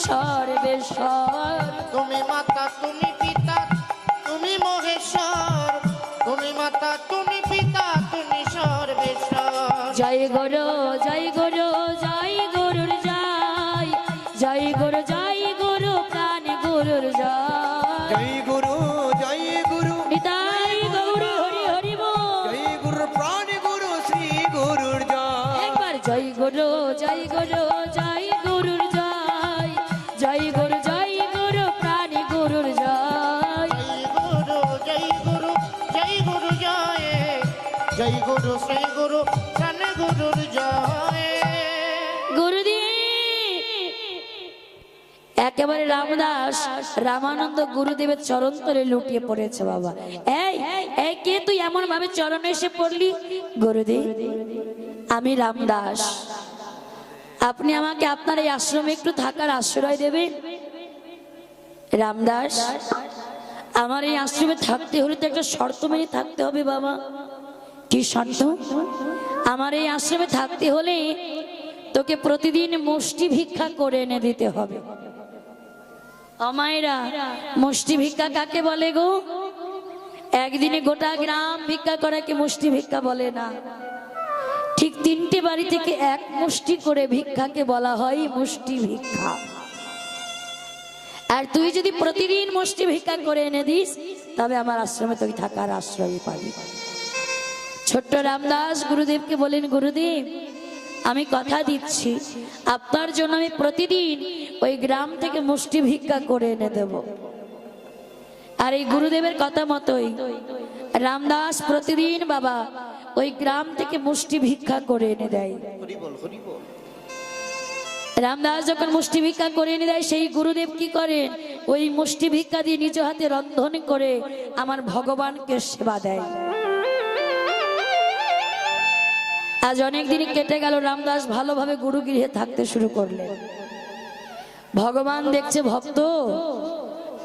সর্বেশ্বর। তুমি মাতা তুমি পিতা তুমি মহেশ্বর, তুমি মাতা তুমি পিতা তুমি সর্বেশ্বর। জয় গুরু জয় গুরু জয় গুরুর জয়, জয় গুরু জয় গুরু প্রাণ গুরুর জয়। জয় গুরু জয় গুরু নিতাই গৌর হরি হরি বল। জয় গুরু প্রাণ গুরু শ্রী গুরুর জয়। একবার জয় গুরু জয় গুরু জয় গুরুর জয়, জয় গুরু জয় গুরু প্রাণ গুরুর জয়। জয় গুরু জয় গুরু জয় গুরু জয়, জয় গুরু শ্রী গুরু প্রাণ গুরুর জয়। গুরুদেব একেবারে রামদাস রামানন্দ গুরুদেবের চরণ তলে লুটিয়ে পড়েছে। বাবা এই এই কে তুই এমন ভাবে চরণে এসে পড়লি? গুরুদেব আমি রামদাস, আপনি আমাকে আপনার এই আশ্রমে একটু থাকার আশ্রয় দেবেন? রামদাস আমার এই আশ্রমে থাকতে হলে তো একটা শর্ত মেনে থাকতে হবে। বাবা কি শর্ত? আমার এই আশ্রমে থাকতে হলে তোকে প্রতিদিন মুষ্টি ভিক্ষা করে এনে দিতে হবে। অমায়েরা মুষ্টি ভিক্ষা কাকে বলে গো? একদিনে গোটা গ্রাম ভিক্ষা করাকে মুষ্টি ভিক্ষা বলে না, ঠিক 3টে বাড়ি থেকে এক মুষ্টি করে ভিক্ষাকে বলা হয় মুষ্টি ভিক্ষা। আর তুই যদি প্রতিদিন মুষ্টি ভিক্ষা করে এনে দিস তবে আমার আশ্রমে তুই থাকার আশ্রয় পাবি। ছোট্ট রামদাস গুরুদেবকে বলেন, গুরুদেব আমি কথা দিচ্ছি আপনার জন্য আমি প্রতিদিন ওই গ্রাম থেকে মুষ্টি ভিক্ষা করে এনে দেব। আর এই গুরুদেবের কথা মতোই রামদাস প্রতিদিন বাবা ওই গ্রাম থেকে মুষ্টি ভিক্ষা করে এনে দেয়। হরি বল হরি বল। রামদাস যখন মুষ্টি ভিক্ষা করে এনে দেয়, সেই গুরুদেব কি করেন? ওই মুষ্টি ভিক্ষা দিয়ে নিজ হাতে রন্ধন করে আমার ভগবানকে সেবা দেয়। আজ অনেক দিন কেটে গেল, রামদাস ভালোভাবে গুরুগৃহে থাকতে শুরু করলেন। ভগবান দেখছে ভক্ত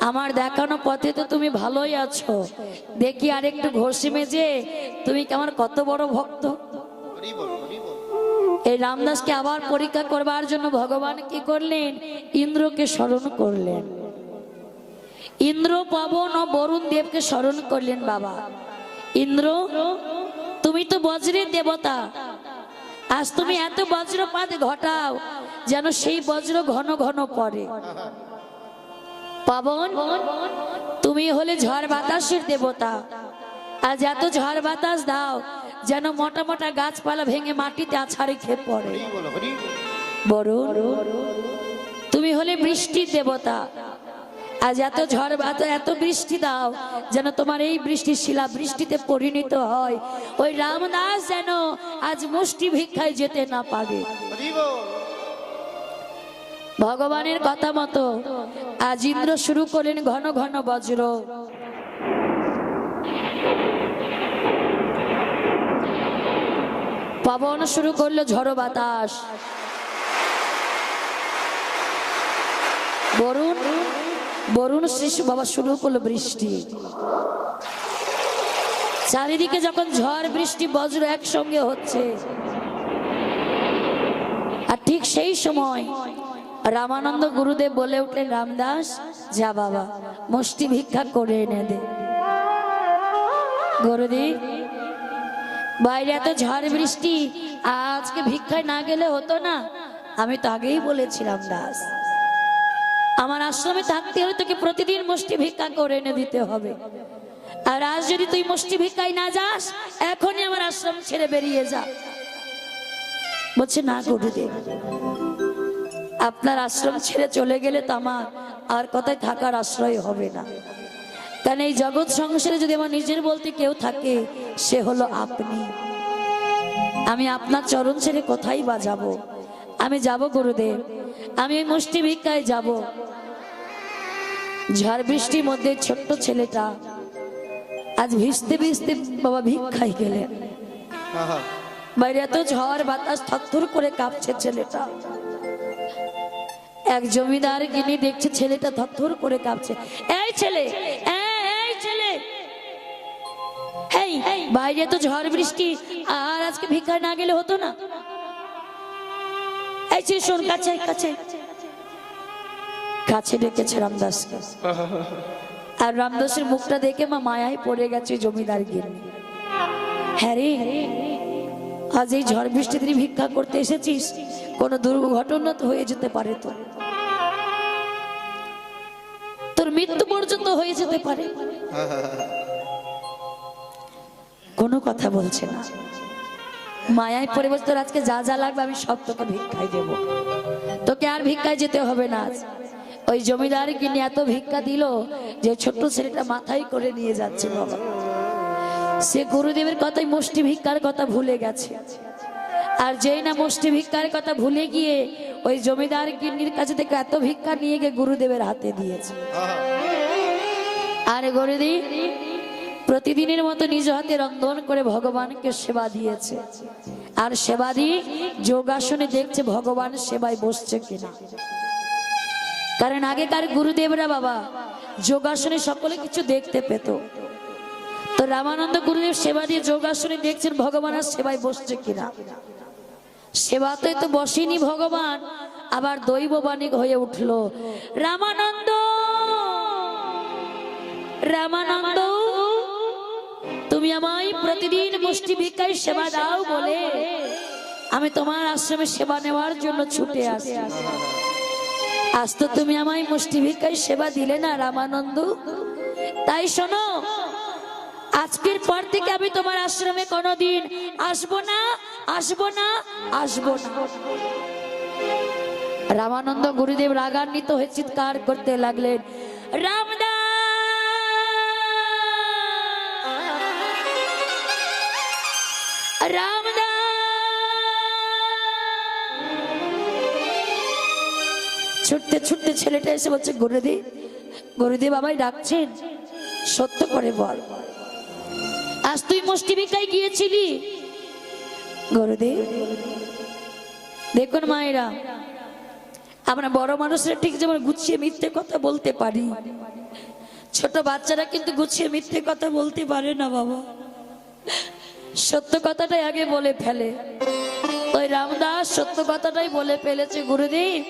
আমার দেখানো পথে তো তুমি ভালোই আছো, দেখি আর একটু ঘষি মেজে তুমি আমার কত বড় ভক্ত। হরি বল হরি বল। এই রামদাসকে আবার পরীক্ষা করবার জন্য ভগবান কি করলেন? ইন্দ্রকে স্মরণ করলেন। ইন্দ্র পবন ও বরুণ দেবকে স্মরণ করলেন। বাবা ইন্দ্র তুমি তো বজ্রের দেবতা, আজ তুমি এত বজ্রপাত ঘটাও যেন সেই বজ্র ঘন ঘন পড়ে। পবন তুমি হলে ঝড় বাতাসের দেবতা, আজ এত ঝড় বাতাস দাও যেন মোটা মোটা গাছপালা ভেঙে মাটিতে আছাড়ে খেয়ে পড়ে। হরি বল হরি বল। বরুণ তুমি হলে বৃষ্টির দেবতা, আজ এত ঝড় বাতাস এত বৃষ্টি দাও যেন তোমার এই বৃষ্টি শিলা বৃষ্টিতে পরিণত হয়। ওই রামদাস যেন আজ মুষ্টি ভিক্ষায় যেতে না পারে। হরি বল। ভগবানের কথা মতো আজ ইন্দ্র শুরু করলেন ঘন ঘন বজ্র। পবন শুরু করলো ঝড় বাতাস। বরুণ বরুণ শিশু বাবা শুরু করলো বৃষ্টি। চারিদিকে যখন ঝড় বৃষ্টি বজ্র একসঙ্গে হচ্ছে, আর ঠিক সেই সময় রামানন্দ গুরুদেব বলে উঠলেন, রামদাস যা বাবা মুষ্টি ভিক্ষা করে এনে দে। গুরুদেব বাইরে এত ঝড় বৃষ্টি, আজকে ভিক্ষায় না গেলে হতো না? আমি তো আগেই বলেছিলাম দাস আমার আশ্রমে থাকতে হলে তোকে প্রতিদিন মুষ্টি ভিক্ষা করে এনে দিতে হবে। আর আজ যদি তুই মুষ্টি ভিক্ষায় না যাস এখনই আমার আশ্রম ছেড়ে বেরিয়ে যা। বলছে না গুরুদেব, আপনার আশ্রম ছেড়ে চলে গেলে তো আমার আর কোথায় থাকার আশ্রয় হবে না। কারণ এই জগৎ সংসারে যদি আমার নিজের বলতে কেউ থাকে সে হলো আপনি। আমি আপনার চরণ ছেড়ে কোথায় বা যাব? আমি যাব গুরুদেব, আমি ওই মুষ্টি ভিক্ষায় যাব। ঝড় বৃষ্টির মধ্যে ছোট্ট ছেলেটা আজ ভিজতে ভিজতে বাবা ভিক্ষায় গেলেন। বাইরে এত ঝড় বাতাস, থরথর করে কাঁপছে ছেলেটা। এক জমিদার গিনি দেখছে ছেলেটা থরথর করে কাঁপছে। এই ছেলে, এই ছেলে, এই বাইরে তো ঝড় বৃষ্টি, আর আজকে ভিক্ষায় না গেলে হতো না? এই শোন, কাছে কাছে কাছে ডেকেছে রামদাসকে। আর রামদাসের মুখটা দেখে মা মায়ায় পড়ে গেছে জমিদার গিন্নি। হ্যাঁ রে, আজ এই ঝড় বৃষ্টি দিনে ভিক্ষা করতে এসেছিস, কোনো দুর্ঘটনা তো হয়ে যেতে পারে, তোর মৃত্যু পর্যন্ত হয়ে যেতে পারে। কোনো কথা বলছে না, মায়ায় পড়ে বসে তোর আজকে যা যা লাগবে আমি সব তোকে ভিক্ষায় দেব, তোকে আর ভিক্ষায় যেতে হবে না। ওই জমিদার গিন্নি এত ভিক্ষা দিল যে ছোট্ট ছেলেটা মাথায় করে নিয়ে যাচ্ছে বাবা। সে গুরুদেবের কথাই মুষ্টি ভিক্ষার কথা ভুলে গেছে। আর যেই না মুষ্টি ভিক্ষার কথা ভুলে গিয়ে ওই জমিদার গিন্নির কাছে থেকে এত ভিক্ষা নিয়ে গিয়ে গুরুদেবের হাতে দিয়েছে। আর গুরুদেব প্রতিদিনের মতো নিজ হাতে রন্ধন করে ভগবানকে সেবা দিয়েছে। আর সেবা দিয়ে যোগাসনে দেখছে ভগবান সেবায় বসছে কিনা। কারণ আগেকার গুরুদেবরা বাবা যোগাসনে সকলে কিছু দেখতে পেত। তো রামানন্দ গুরুদেব সেবা দিয়ে যোগাসনে দেখছেন ভগবান আর সেবায় বসছে কিনা। সেবাতে তো বসেনি ভগবান, আবার দৈববাণী হয়ে উঠলো, রামানন্দ রামানন্দ তুমি আমায় প্রতিদিন মুষ্টি ভিক্ষায় সেবা দাও বলে আমি তোমার আশ্রমে সেবা নেওয়ার জন্য ছুটে আসি। আজ তো তুমি আমায় মুষ্টি ভিক্ষায় সেবা দিলে না রামানন্দ, তাই শোনো আজকের পর থেকে আমি তোমার আশ্রমে কোনোদিন আসবো না, আসবো না, আসবো না। রামানন্দ গুরুদেব রাগান্বিত হয়ে চিৎকার করতে লাগলেন, রামদাস রামদাস। ছুটতে ছুটতে ছেলেটা এসে বলছে, গুরুদেব গুরুদেব আমায় ডাকছেন, সত্য করে বল আজ তুই মুষ্টি ভিক্ষায় গিয়েছিলি? গুরুদেব দেখুন মায়েরা, আমরা বড় মানুষরা ঠিক যেমন গুছিয়ে মিথ্যে কথা বলতে পারি, ছোট বাচ্চারা কিন্তু গুছিয়ে মিথ্যে কথা বলতে পারে না বাবা, সত্য কথাটাই আগে বলে ফেলে। ওই রামদাস সত্য কথাটাই বলে ফেলেছে, গুরুদেব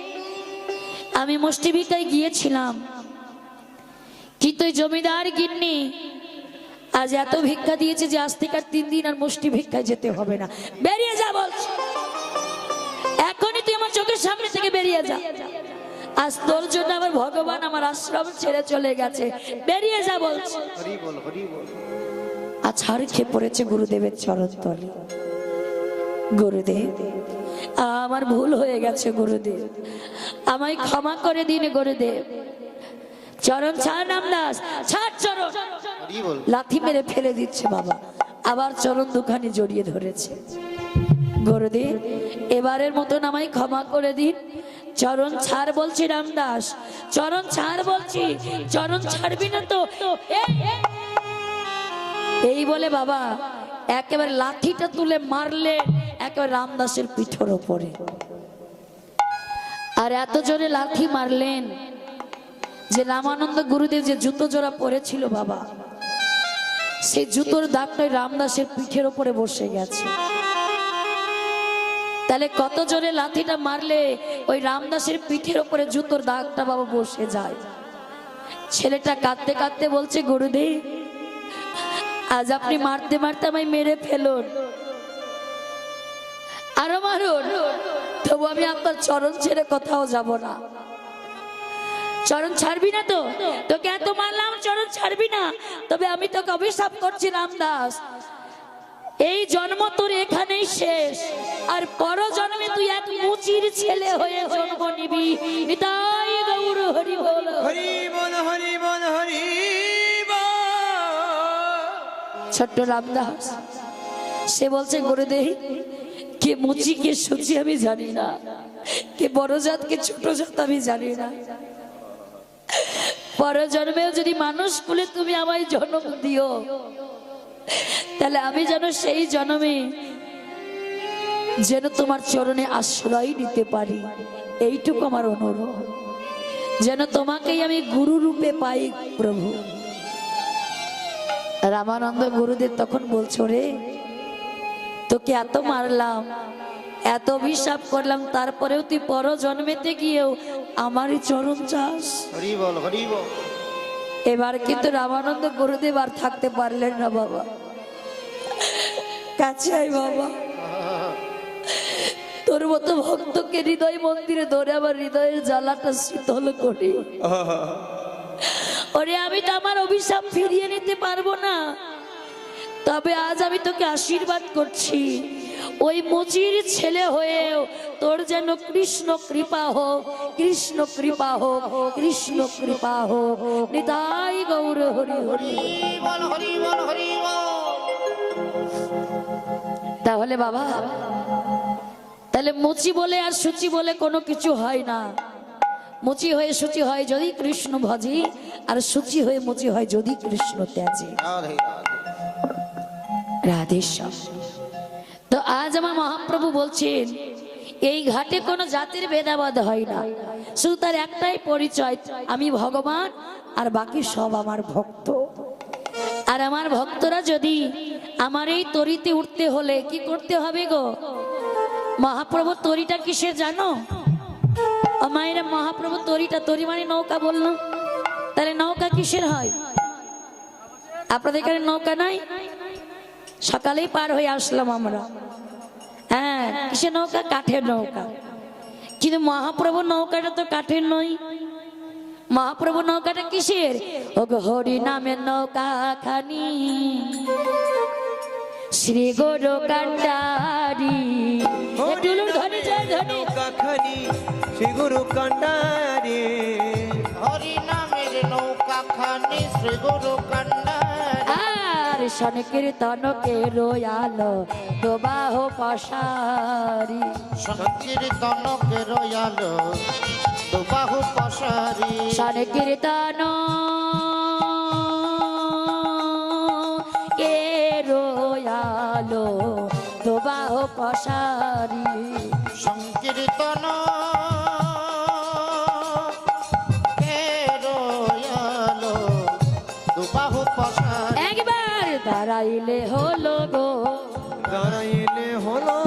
আমি মুষ্টি ভিক্ষায় গিয়েছিলাম, কিন্তু ওই জমিদার গিন্নি আজ এত ভিক্ষা দিয়েছে যে আজ থেকে আর 3 দিন আর মুষ্টি ভিক্ষায় যেতে হবে না। বেরিয়ে যা বলছি, এখনই তুই আমার চোখের সামনে থেকে বেরিয়ে যা। আজ তোর জন্য আমার ভগবান আমার আশ্রম ছেড়ে চলে গেছে, বেরিয়ে যা বলছি। আজ হাড় খেয়ে পড়েছে গুরুদেবের চরণ তলে। গুরুদেব আমার ভুল হয়ে গেছে, গুরুদেব আমায় ক্ষমা করে দিন গুরুদেব। চরণ ছাড় রামদাস, ছাড় চরণ। লাথি মেরে ফেলে দিচ্ছে বাবা, আবার চরণ দুখানি জড়িয়ে ধরেছে। গুরুদেব এবারের মতন আমায় ক্ষমা করে দিন, চরণ ছাড় বলছি রামদাস, চরণ ছাড় বলছি, চরণ ছাড়বি না তো? এই বলে বাবা একেবারে লাঠিটা তুলে মারলে একেবারে রামদাসের পিঠের ওপরে। আর এত জোরে লাঠি মারলেন যে রামানন্দ গুরুদেব যে জুতো জোড়া পরেছিল বাবা, সেই জুতোর দাগটাই রামদাসের পিঠের ওপরে বসে গেছে। তাহলে কত জোরে লাঠিটা মারলে ওই রামদাসের পিঠের ওপরে জুতোর দাগটা বাবা বসে যায়। ছেলেটা কাঁদতে কাঁদতে বলছে, গুরুদেব আজ আপনি মারতে মারতে আমায় মেরে ফেলুন, আরো মারুন, তবু আমি আপনার চরণ ছেড়ে কোথাও যাব না। চরণ ছাড়বি না তো? তোকে এত মারলাম, চরণ ছাড়বি না? তবে আমি তোকে অভিশাপ করছি রামদাস, এই জন্ম তোর এখানেই শেষ, আর পর জন্মে তুই এক মুচির ছেলে হয়ে জন্ম নিবি। নিতাই গৌর হরি বল, হরি বল, হরি বল, হরি বল। ছোট্ট রামদাস সে বলছে, গুরুদেব কে মুচি কে সুচি আমি জানি না, কে বড় জাত কে ছোট জাত আমি জানি না, পর জন্মেও যদি মানুষ কুলে তুমি আমায় জন্ম দিও, তাহলে আমি যেন সেই জন্মে যেন তোমার চরণে আশ্রয় নিতে পারি, এইটুকু আমার অনুরোধ, যেন তোমাকেই আমি গুরু রূপে পাই প্রভু। রামানন্দ গুরুদেব তখন বলছো, রে তোকে এত মারলাম, এত অভিশাপ করলাম, তারপরেও তুই পর জন্মেতে গিয়েও আমারই চরণ চাস। হরি বল হরি বল। এবার কিন্তু রামানন্দ গুরুদেব আর থাকতে পারলেন না বাবা, কাছে আয় বাবা, তোর মতো ভক্তকে হৃদয় মন্দিরে ধরে আমার হৃদয়ের জ্বালাটা শীতল করে। ওরে আমি তো আমার অভিশাপ ফিরিয়ে নিতে পারবো না, তবে আজ আমি তোকে আশীর্বাদ করছি, ওই মুচির ছেলে হয়েও তোর যেন কৃষ্ণ কৃপা হোক, কৃষ্ণ কৃপা হোক, কৃষ্ণ কৃপা হোক। নিতাই গৌর হরি হরি। হরি বল হরি বল হরি বল। তাহলে বাবা, তাহলে মুচি বলে আর সূচি বলে কোনো কিছু হয় না। মুচি হয়ে সূচি হয় যদি কৃষ্ণ ভজি, আর সূচি হয়ে মুচি হয় যদি কৃষ্ণ ত্যাজি। রাধে রাধে। রাধেশ্যাম। তো আজ আমার মহাপ্রভু বলছেন এই ঘাটে কোনো জাতির ভেদাভেদ হয় না, শুধু তার একটাই পরিচয়, আমি ভগবান আর বাকি সব আমার ভক্ত। আর আমার ভক্তরা যদি আমার এই তরিতে উঠতে হলে কি করতে হবে গো? মহাপ্রভু তরিটা কিসের জানো? ও মায়েরা, মহাপ্রভু তরিটা, তরি মানে নৌকা বললো, তাহলে নৌকা কিসের হয়? আপনাদের এখানে নৌকা নাই? সকালেই পার হয়ে আসলাম আমরা। হ্যাঁ, কিসের নৌকা? কাঠের নৌকা। কিন্তু মহাপ্রভু নৌকাটা তো কাঠের নয়, মহাপ্রভু নৌকাটা কিসের? ও গো হরি নামের নৌকা খানি, শ্রী গুরু কান্ডারি। ধনী জয় ধনী কাখানি শ্রী গুরু কান্ডারি। হরি নামের নৌকা খানি শ্রী গুরু কান্ডারি। আর সংকীর্তনকে রয়ালো দোবাহ পশারি। সংকীর্তনকে রয়ালো দুবাহু পশারি। সংকীর্তন কে রয়ালো দোবাহ পশারি। সংকীর্তন কে রয়ালো দুবাহু পশারি। একবার দাঁড়াইলে হলো গো, দাঁড়াইলে হলো